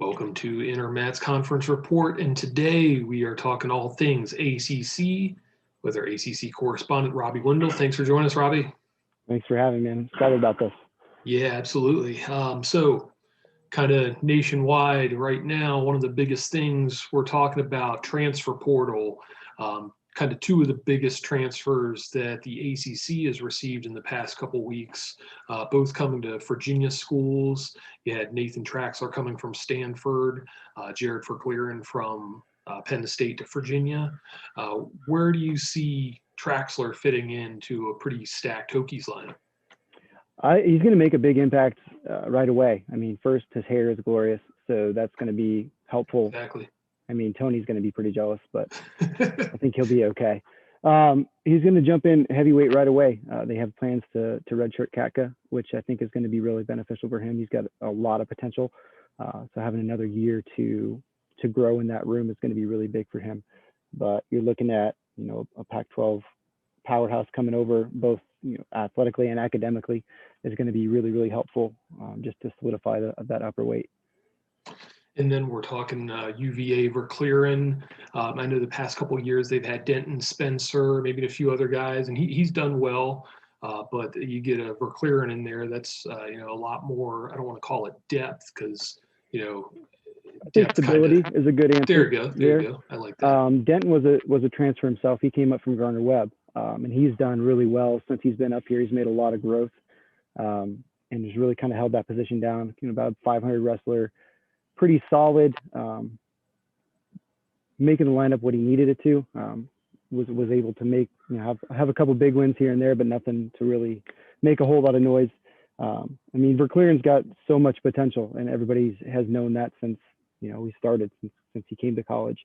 Welcome to Intermat's conference report, and today we are talking all things ACC with our ACC correspondent Robbie Wendell. Thanks for joining us, Robbie. Thanks for having me, man. Excited about this. Yeah, absolutely. So kind of nationwide right now, one of the biggest things we're talking about, transfer portal, kind of two of the biggest transfers that the ACC has received in the past couple weeks, both coming to Virginia schools. You had Nathan Traxler coming from Stanford, Jared Verkleeren from Penn State to Virginia. Where do you see Traxler fitting into a pretty stacked Hokies lineup? He's going to make a big impact right away. I mean, first, his hair is glorious, so that's going to be helpful. Exactly. I mean, Tony's going to be pretty jealous, but I think he'll be okay. He's going to jump in heavyweight right away. They have plans to redshirt Katka, which I think is going to be really beneficial for him. He's got a lot of potential. So having another year to grow in that room is going to be really big for him. But you're looking at, a Pac-12 powerhouse coming over, both athletically and academically, is going to be really, really helpful just to solidify that upper weight. And then we're talking UVA Verkleeren. I know the past couple of years they've had Denton Spencer, maybe a few other guys, and he's done well. But you get a Verkleeren in there that's a lot more. I don't want to call it depth because I think stability is a good answer. There you go. I like that. Denton was a transfer himself. He came up from Gardner-Webb, and he's done really well since he's been up here. He's made a lot of growth, and has really kind of held that position down. About 500 wrestler. Pretty solid, making the lineup what he needed it to. Was able to make have a couple big wins here and there, but nothing to really make a whole lot of noise. I mean, Verkleeren's got so much potential, and everybody has known that since he started, since he came to college.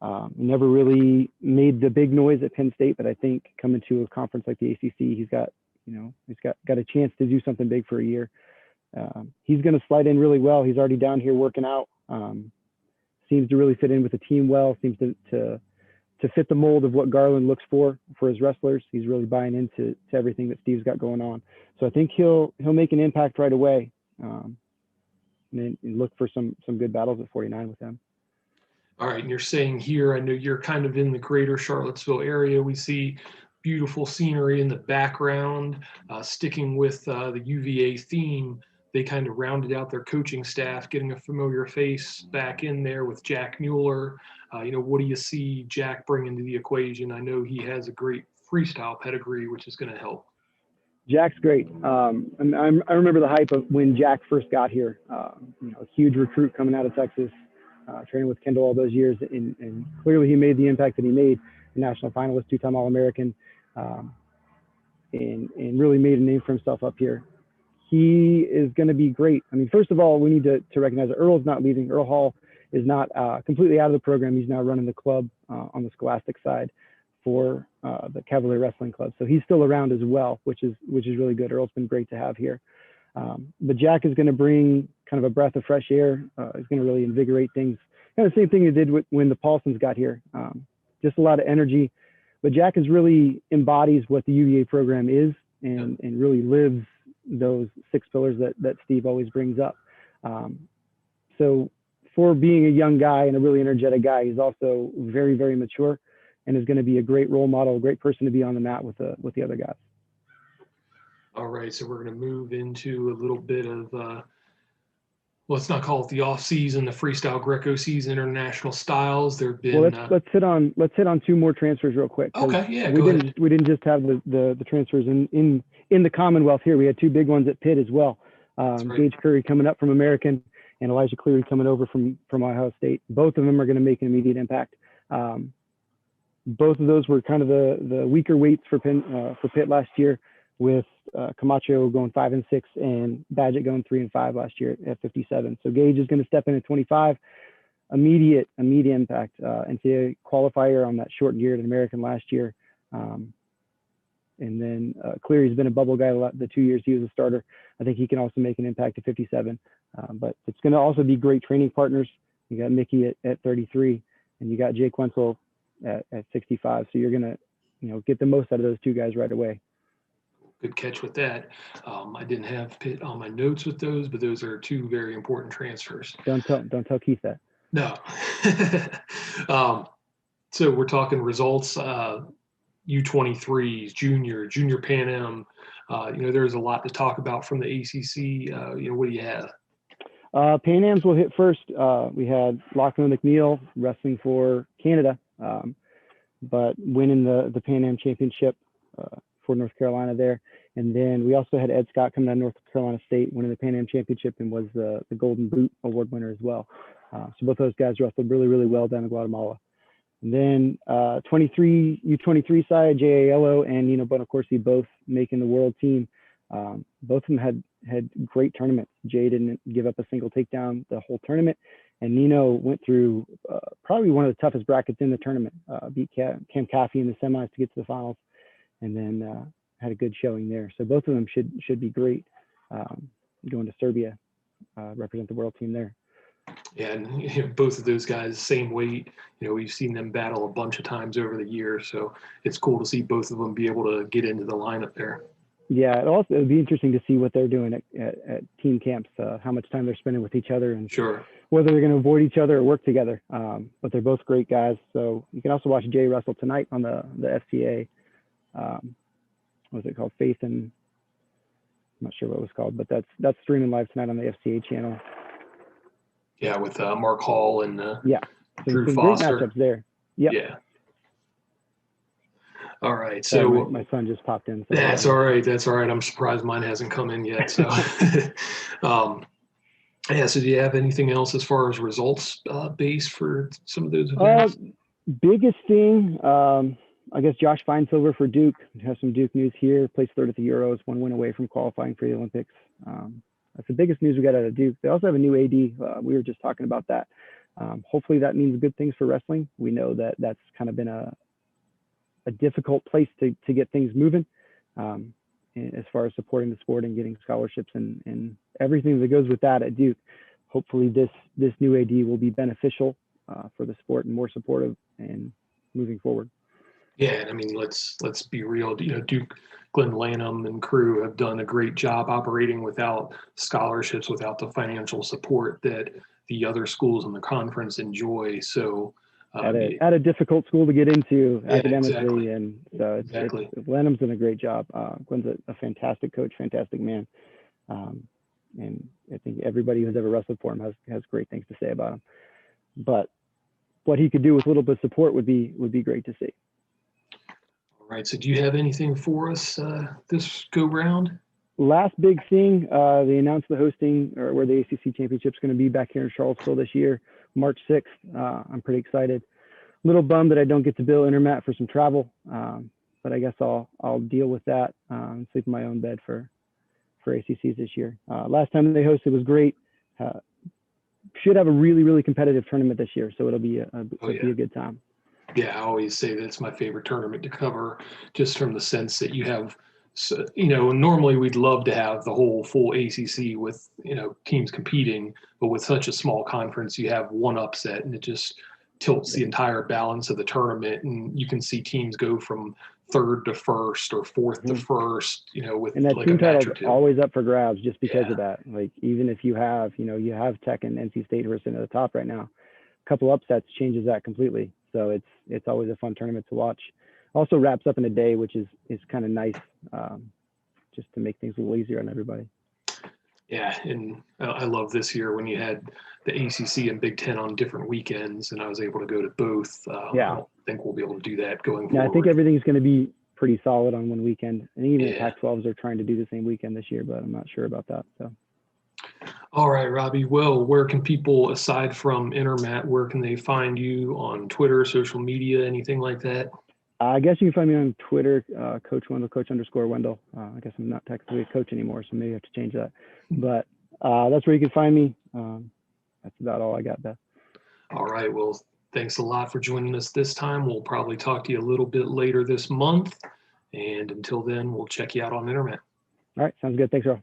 He never really made the big noise at Penn State, but I think coming to a conference like the ACC, he's got a chance to do something big for a year. He's going to slide in really well. He's already down here working out. Seems to really fit in with the team well. Seems to fit the mold of what Garland looks for his wrestlers. He's really buying into everything that Steve's got going on. So I think he'll make an impact right away. And then look for some good battles at 49 with him. All right, and you're saying here, I know you're kind of in the greater Charlottesville area. We see beautiful scenery in the background. Sticking with the UVA theme, they kind of rounded out their coaching staff, getting a familiar face back in there with Jack Mueller. What do you see Jack bringing to the equation? I know he has a great freestyle pedigree, which is going to help. Jack's great. I remember the hype of when Jack first got here. A huge recruit coming out of Texas, training with Kendall all those years, and clearly he made the impact that he made. A national finalist, two-time All-American, and really made a name for himself up here. He is going to be great. I mean, first of all, we need to recognize that Earl's not leaving. Earl Hall is not completely out of the program. He's now running the club on the Scholastic side for the Cavalier Wrestling Club. So he's still around as well, which is really good. Earl's been great to have here. But Jack is going to bring kind of a breath of fresh air. He's going to really invigorate things. Kind of the same thing he did when the Paulsons got here. Just a lot of energy. But Jack really embodies what the UVA program is and really lives those 6 pillars that Steve always brings up. So for being a young guy and a really energetic guy, he's also very, very mature and is going to be a great role model, a great person to be on the mat with the other guys. All right, so we're going to move into a little bit of let's not call it the off season, the freestyle Greco season, international styles. There've been. Well, let's hit on 2 more transfers real quick. Okay, yeah, we didn't just have the transfers in the Commonwealth here. We had 2 big ones at Pitt as well. Right. Gage Curry coming up from American, and Elijah Cleary coming over from Ohio State. Both of them are going to make an immediate impact. Both of those were kind of the weaker weights for Pitt last year, with Camacho going 5 and 6 and Badgett going 3 and 5 last year at 57. So Gage is going to step in at 25, immediate impact. NCAA qualifier on that short gear at American last year. And then Cleary's been a bubble guy the 2 years he was a starter. I think he can also make an impact at 57. But it's going to also be great training partners. You got Mickey at 33, and you got Jake Wenzel at 65. So you're going to get the most out of those 2 guys right away. good catch with that. I didn't have Pitt on my notes with those, but those are two very important transfers. Don't tell Keith that. No. So we're talking results, U23s, junior Pan Am. There's a lot to talk about from the ACC. What do you have? Pan Ams will hit first. We had Lachlan McNeil wrestling for Canada, but winning the Pan Am Championship for North Carolina there. And then we also had Ed Scott coming out of North Carolina State, winning the Pan Am Championship, and was the Golden Boot Award winner as well. So both those guys wrestled really, really well down in Guatemala. And then U23 side, Jay Aiello and Nino Bonacorsi both making the world team. Both of them had great tournaments. Jay didn't give up a single takedown the whole tournament, and Nino went through probably one of the toughest brackets in the tournament. Beat Cam Caffey in the semis to get to the finals, and then had a good showing there. So both of them should be great going to Serbia, represent the world team there. Yeah, and both of those guys, same weight. We've seen them battle a bunch of times over the years, so it's cool to see both of them be able to get into the lineup there. Yeah, it would be interesting to see what they're doing at team camps, how much time they're spending with each other, and sure, whether they're going to avoid each other or work together. But they're both great guys. So you can also watch Jay wrestle tonight on the FCA. What's it called? Faith and I'm not sure what it was called, but that's streaming live tonight on the FCA channel. Yeah, with Mark Hall and yeah, Drew some Foster. great matchups there. Yep. Yeah. All right. So my son just popped in. So that's all right. That's all right. I'm surprised mine hasn't come in yet. So, yeah. So do you have anything else as far as results base for some of those events? Biggest thing, I guess Josh Feinsilver for Duke. We have some Duke news here. Placed third at the Euros, 1 win away from qualifying for the Olympics. That's the biggest news we got out of Duke. They also have a new AD. We were just talking about that. Hopefully that means good things for wrestling. We know that that's kind of been a difficult place to get things moving as far as supporting the sport and getting scholarships and everything that goes with that at Duke. Hopefully this new AD will be beneficial for the sport and more supportive and moving forward. Yeah, and I mean, let's be real. Duke, Glenn Lanham and crew have done a great job operating without scholarships, without the financial support that the other schools in the conference enjoy. So at a difficult school to get into academically, exactly. And so it's Lanham's done a great job. Glenn's a fantastic coach, fantastic man, and I think everybody who's ever wrestled for him has great things to say about him. But what he could do with a little bit of support would be great to see. All right. So do you have anything for us this go round? Last big thing, they announced the hosting or where the ACC Championship's going to be back here in Charlottesville this year, March 6th. I'm pretty excited. Little bummed that I don't get to bill Intermat for some travel, but I guess I'll deal with that and sleep in my own bed for ACCs this year. Last time they hosted was great. Should have a really, really competitive tournament this year, so it'll be a good time. Yeah, I always say that it's my favorite tournament to cover, just from the sense that you have, normally we'd love to have the whole full ACC with, teams competing, but with such a small conference, you have one upset and it just tilts the entire balance of the tournament. And you can see teams go from third to first or fourth to first, with and that like team a match title or two. Always up for grabs just because of that. Like, even if you have, you have Tech and NC State who are sitting at the top right now, a couple upsets changes that completely. So it's always a fun tournament to watch. Also wraps up in a day, which is kind of nice, just to make things a little easier on everybody. Yeah, and I love this year when you had the ACC and Big Ten on different weekends, and I was able to go to both. I don't think we'll be able to do that going forward. Yeah, I think everything's going to be pretty solid on one weekend. And even the Pac-12s are trying to do the same weekend this year, but I'm not sure about that. So. All right, Robbie. Well, where can people, aside from Intermat, where can they find you on Twitter, social media, anything like that? I guess you can find me on Twitter, Coach Wendell, Coach_Wendell. I guess I'm not technically a coach anymore, so maybe I have to change that. But that's where you can find me. That's about all I got, Beth. All right. Well, thanks a lot for joining us this time. We'll probably talk to you a little bit later this month. And until then, we'll check you out on Intermat. All right. Sounds good. Thanks, Earl.